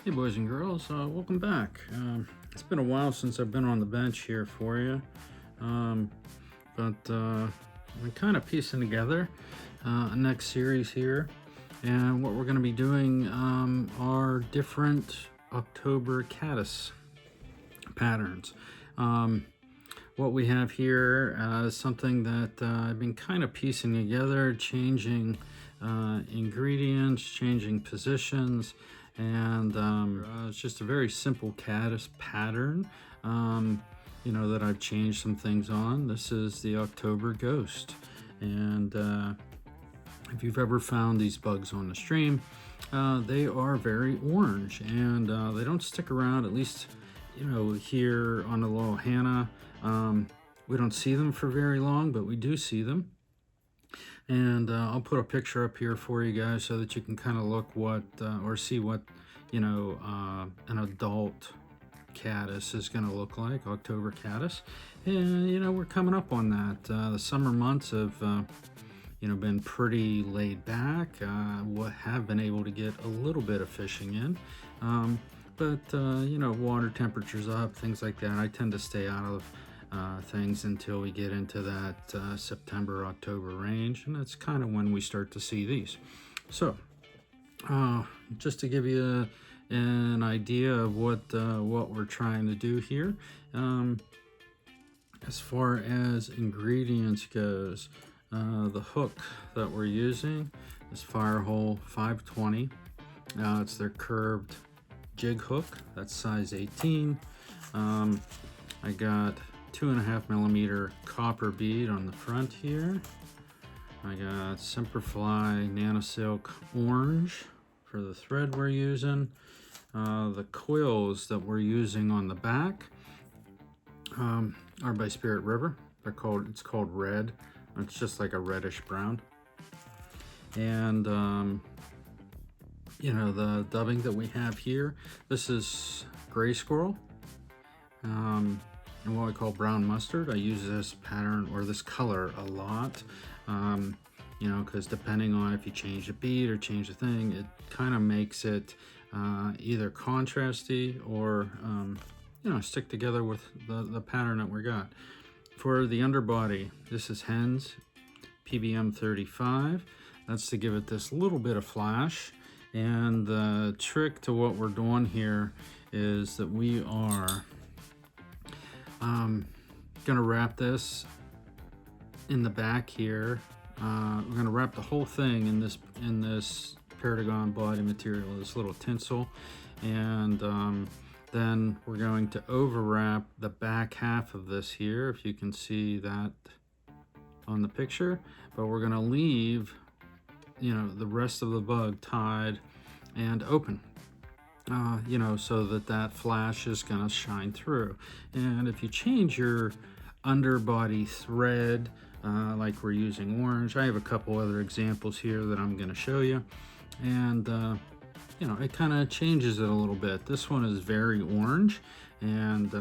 Hey boys and girls, welcome back. It's been a while since I've been on the bench here for you, um, but I'm kind of piecing together a next series here, and what we're going to be doing are different October Caddis patterns. What we have here is something that I've been kind of piecing together, changing ingredients, changing positions, and it's just a very simple caddis pattern, that I've changed some things on. This is the October Ghost, and if you've ever found these bugs on the stream, they are very orange, and they don't stick around, at least here on the little Hannah. We don't see them for very long, but we do see them. And I'll put a picture up here for you guys so that you can kind of look what or see what an adult caddis is going to look like, October caddis. And we're coming up on that. The summer months have been pretty laid back. Have been able to get a little bit of fishing in, but water temperatures up, things like that. I tend to stay out of things until we get into that September, October range, and that's kind of when we start to see these. So just to give you an idea of what we're trying to do here, as far as ingredients goes, the hook that we're using is Firehole 520. It's their curved jig hook. That's size 18. I got 2.5 millimeter copper bead on the front here. I got Semperfli Nano Silk orange for the thread we're using. The quills that we're using on the back are by Spirit River. It's called Red. It's just like a reddish brown. And the dubbing that we have here, this is gray squirrel. And what I call brown mustard. I use this pattern or this color a lot, because depending on if you change the bead or change the thing, it kind of makes it either contrasty or stick together with the pattern that we got. For the underbody, this is Hen's PBM 35. That's to give it this little bit of flash. And the trick to what we're doing here is that we are gonna wrap this in the back here. We're gonna wrap the whole thing in this Paragon body material, this little tinsel, and then we're going to overwrap the back half of this here, if you can see that on the picture, but we're gonna leave the rest of the bug tied and open. So that flash is going to shine through. And if you change your underbody thread, like we're using orange, I have a couple other examples here that I'm going to show you. And, it kind of changes it a little bit. This one is very orange and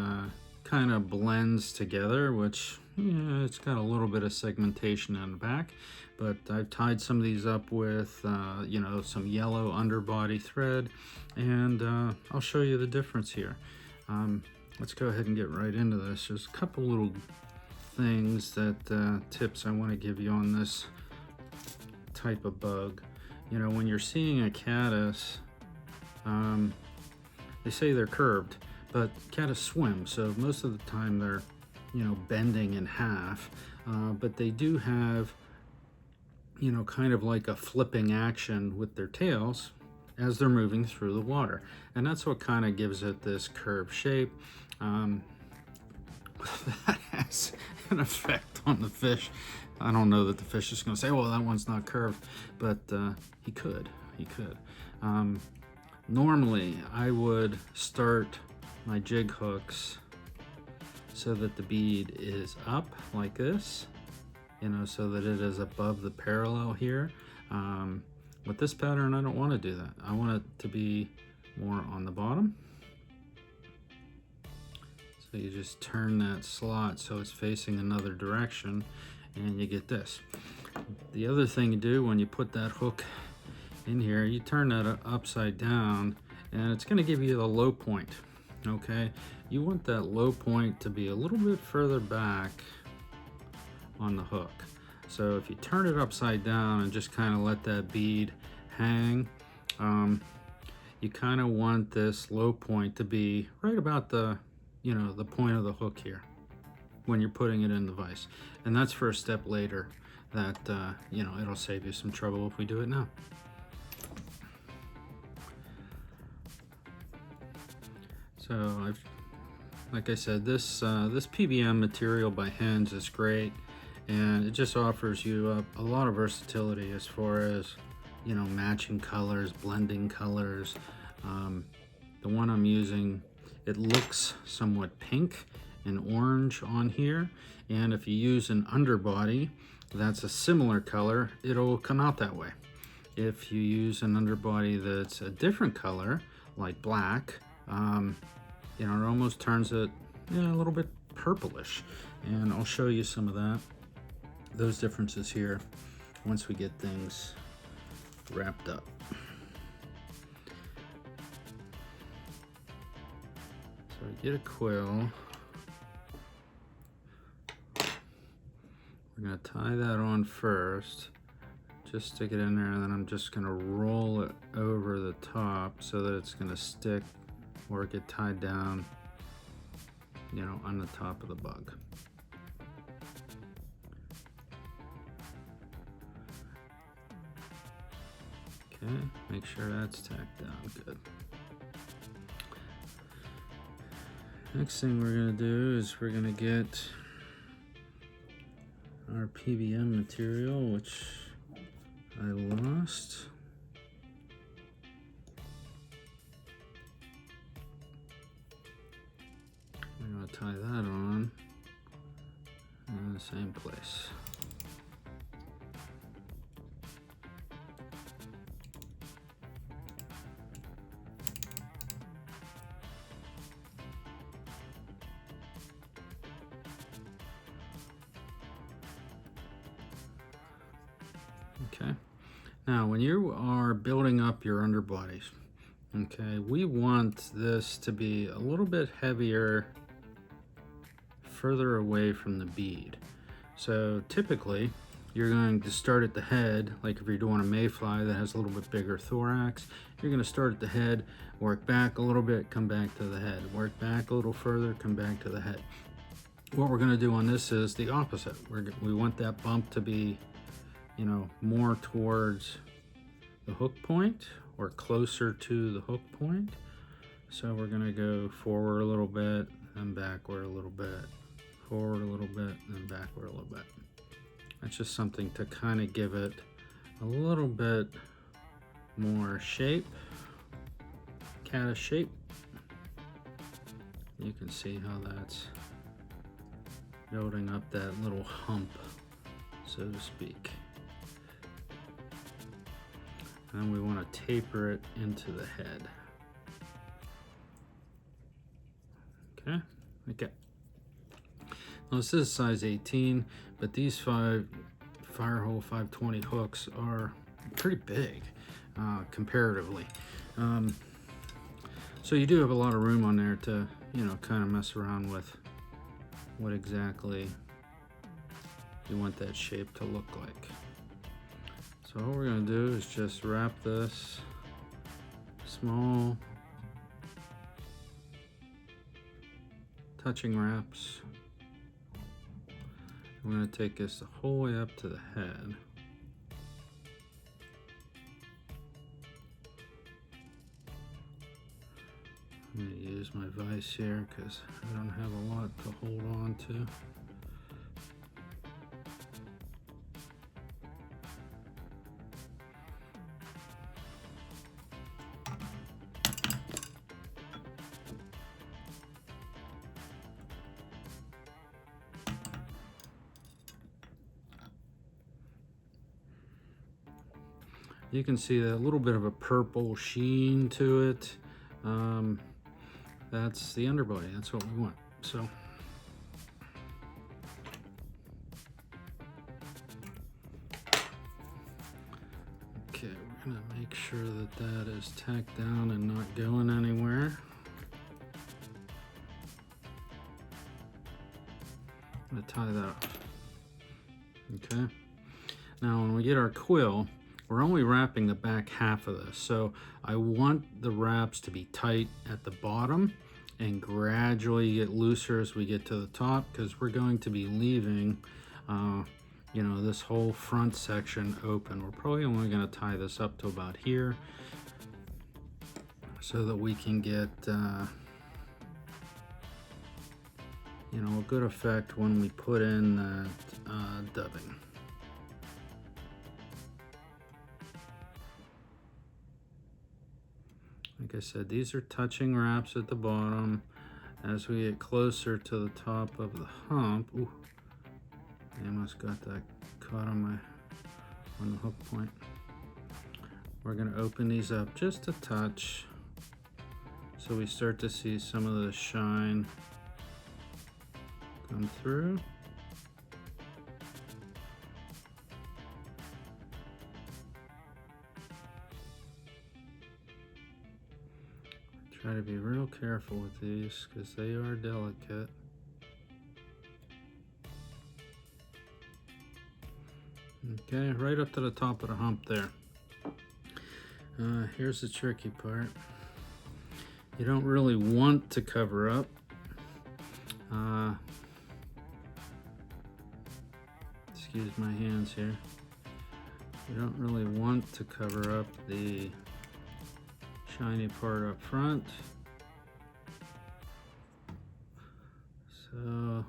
kind of blends together, which, it's got a little bit of segmentation on the back. But I've tied some of these up with, some yellow underbody thread, and I'll show you the difference here. Let's go ahead and get right into this. There's a couple little things tips I want to give you on this type of bug. When you're seeing a caddis, they say they're curved, but caddis swim, so most of the time they're, bending in half, but they do have kind of like a flipping action with their tails as they're moving through the water. And that's what kind of gives it this curved shape. That has an effect on the fish. I don't know that the fish is going to say, well, that one's not curved, but he could. Normally, I would start my jig hooks so that the bead is up like this, so that it is above the parallel here. With this pattern, I don't want to do that. I want it to be more on the bottom. So you just turn that slot so it's facing another direction, and you get this. The other thing you do when you put that hook in here, you turn that upside down, and it's going to give you the low point. Okay, you want that low point to be a little bit further back on the hook. So if you turn it upside down and just kind of let that bead hang, you kind of want this low point to be right about the, the point of the hook here when you're putting it in the vise. And that's for a step later that, it'll save you some trouble if we do it now. So like I said, this PBM material by Hens is great, and it just offers you a lot of versatility as far as, matching colors, blending colors. The one I'm using, it looks somewhat pink and orange on here, and if you use an underbody that's a similar color, it'll come out that way. If you use an underbody that's a different color, like black, it almost turns it a little bit purplish, and I'll show you some of those differences here once we get things wrapped up. So I get a quill. We're going to tie that on first. Just stick it in there, and then I'm just going to roll it over the top so that it's going to stick or get tied down, on the top of the bug. Okay, make sure that's tacked down good. Next thing we're going to do is we're going to get our PBM material, which I lost. We're going to tie that on in the same place. Okay, now when you are building up your underbodies, okay, we want this to be a little bit heavier further away from the bead. So typically you're going to start at the head, like if you're doing a mayfly that has a little bit bigger thorax, you're going to start at the head, work back a little bit, come back to the head, work back a little further, come back to the head. What we're going to do on this is the opposite. We want that bump to be, more towards the hook point or closer to the hook point. So we're going to go forward a little bit and backward a little bit, forward a little bit and backward a little bit. That's just something to kind of give it a little bit more shape, caddis shape. You can see how that's building up that little hump, so to speak. And we want to taper it into the head. Okay. Now this is size 18, but these Firehole 520 hooks are pretty big comparatively. So you do have a lot of room on there to, kind of mess around with what exactly you want that shape to look like. So what we're going to do is just wrap this small touching wraps. I'm going to take this the whole way up to the head. I'm going to use my vise here because I don't have a lot to hold on to. You can see a little bit of a purple sheen to it. That's the underbody, that's what we want. So okay, we're Gonna make sure that that is tacked down and not going anywhere. I'm gonna tie that up. Okay. Now when we get our quill, we're only wrapping the back half of this. So I want the wraps to be tight at the bottom and gradually get looser as we get to the top, because we're going to be leaving you know, this whole front section open. We're probably only going to tie this up to about here so that we can get you know, a good effect when we put in that dubbing. Like I said, these are touching wraps at the bottom. As we get closer to the top of the hump, ooh, I almost got that caught on the hook point. We're gonna open these up just a touch so we start to see some of the shine come through. Try to be real careful with these because they are delicate. Okay, right up to the top of the hump there. Here's the tricky part. You don't really want to cover up. Excuse my hands here. You don't really want to cover up the shiny part up front. So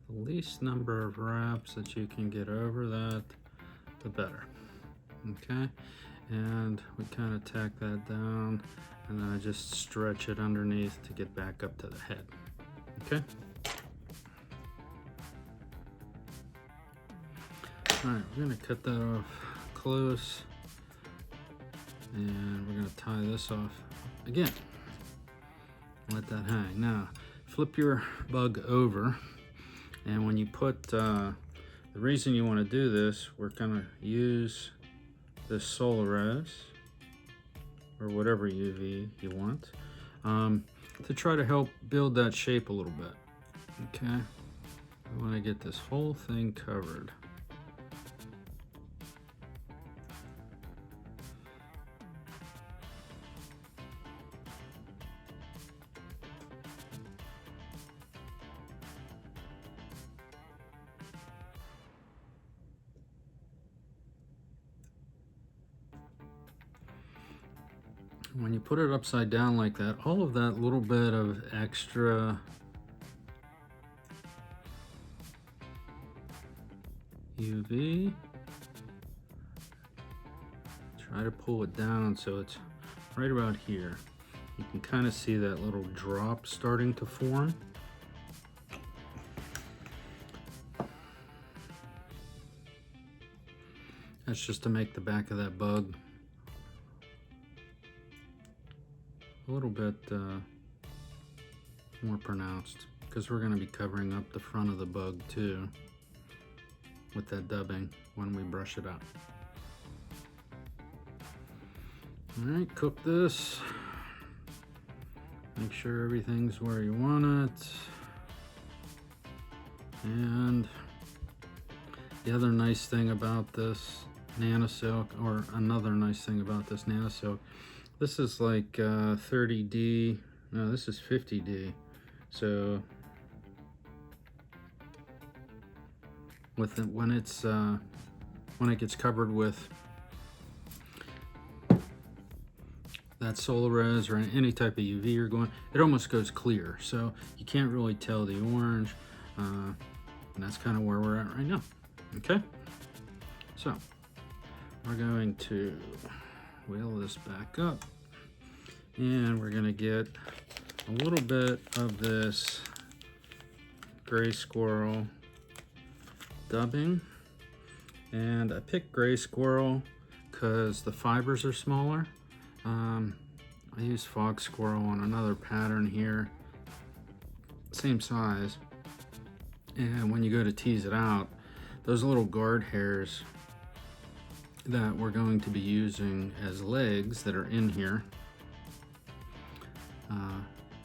the least number of wraps that you can get over that, the better. Okay, and we kind of tack that down, and then I just stretch it underneath to get back up to the head. Okay. All right, we're gonna cut that off close, and we're gonna tie this off again. Let that hang. Now, flip your bug over, and when you put, the reason you want to do this, we're gonna use this Solaris, or whatever UV you want, to try to help build that shape a little bit. Okay, I want to get this whole thing covered. When you put it upside down like that, all of that little bit of extra UV, try to pull it down so it's right about here. You can kind of see that little drop starting to form. That's just to make the back of that bug a little bit more pronounced, because we're going to be covering up the front of the bug too with that dubbing when we brush it out. All right, cook this. Make sure everything's where you want it. And the other nice thing about this Nano Silk, or another nice thing about this Nano Silk, this is like 30D, no, this is 50D. So with it, when it gets covered with that Solaris or any type of UV you're going, it almost goes clear. So you can't really tell the orange, and that's kind of where we're at right now. Okay, so we're going to wheel this back up, and we're gonna get a little bit of this gray squirrel dubbing. And I picked gray squirrel because the fibers are smaller. I use fox squirrel on another pattern here, same size, and when you go to tease it out, those little guard hairs, that we're going to be using as legs that are in here.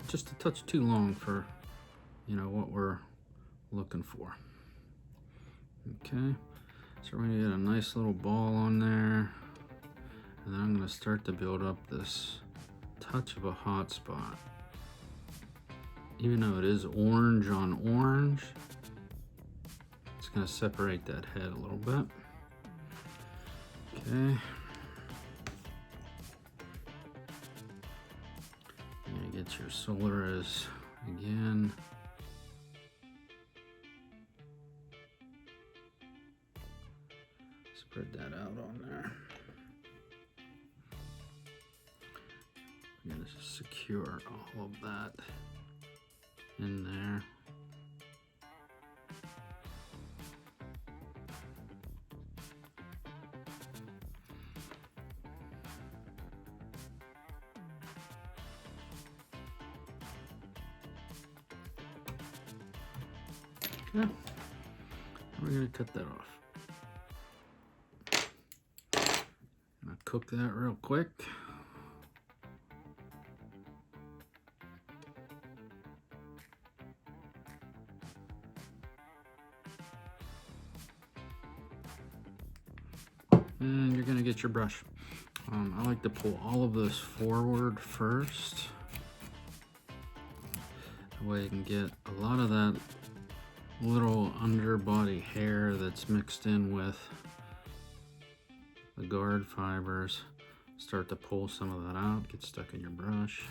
Just a touch too long for, you know, what we're looking for. Okay, so we're gonna get a nice little ball on there, and then I'm gonna start to build up this touch of a hot spot. Even though it is orange on orange, it's gonna separate that head a little bit. Okay. Get your Solaris again. Spread that out on there. I'm gonna secure all of that in there. Okay. We're gonna cut that off. Gonna cook that real quick. And you're gonna get your brush. I like to pull all of this forward first. That way you can get a lot of that little underbody hair that's mixed in with the guard fibers. Start to pull some of that out, get stuck in your brush.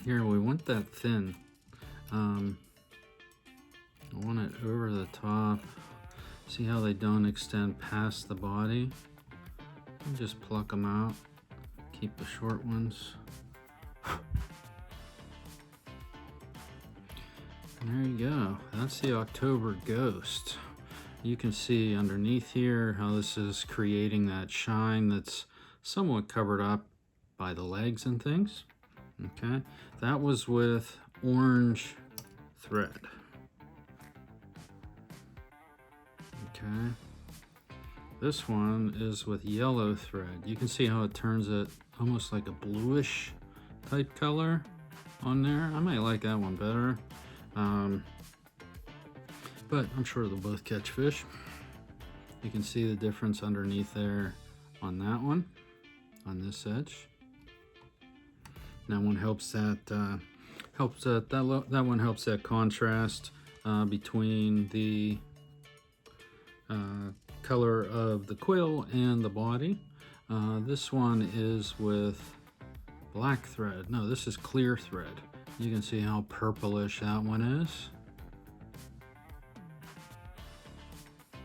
Here, we want that thin. I want it over the top. See how they don't extend past the body? And just pluck them out. Keep the short ones. There you go. That's the October Ghost. You can see underneath here how this is creating that shine that's somewhat covered up by the legs and things. Okay, that was with orange thread. Okay, this one is with yellow thread. You can see how it turns it almost like a bluish type color on there. I might like that one better. But I'm sure they'll both catch fish. You can see the difference underneath there on that one, on this edge. That one helps that that one helps that contrast between the color of the quill and the body. This one is with black thread. No, this is clear thread. You can see how purplish that one is.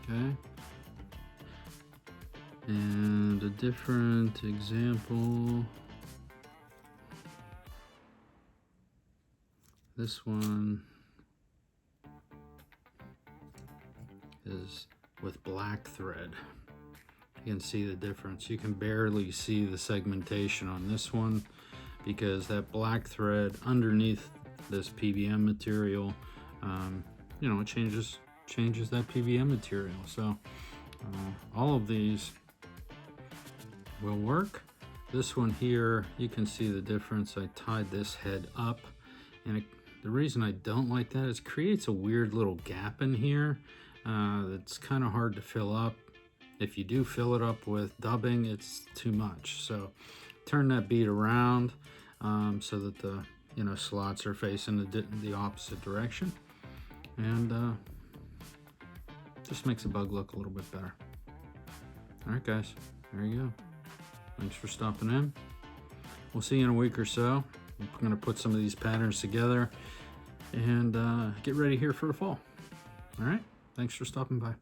Okay. And a different example. This one is with black thread. You can see the difference. You can barely see the segmentation on this one because that black thread underneath this PBM material, you know, it changes that PBM material. So all of these will work. This one here, you can see the difference. I tied this head up, and the reason I don't like that is it creates a weird little gap in here that's kind of hard to fill up. If you do fill it up with dubbing, it's too much. So turn that bead around so that the slots are facing the opposite direction, and just makes the bug look a little bit better. All right, guys, there you go. Thanks for stopping in. We'll see you in a week or so. I'm going to put some of these patterns together and get ready here for the fall. All right, thanks for stopping by.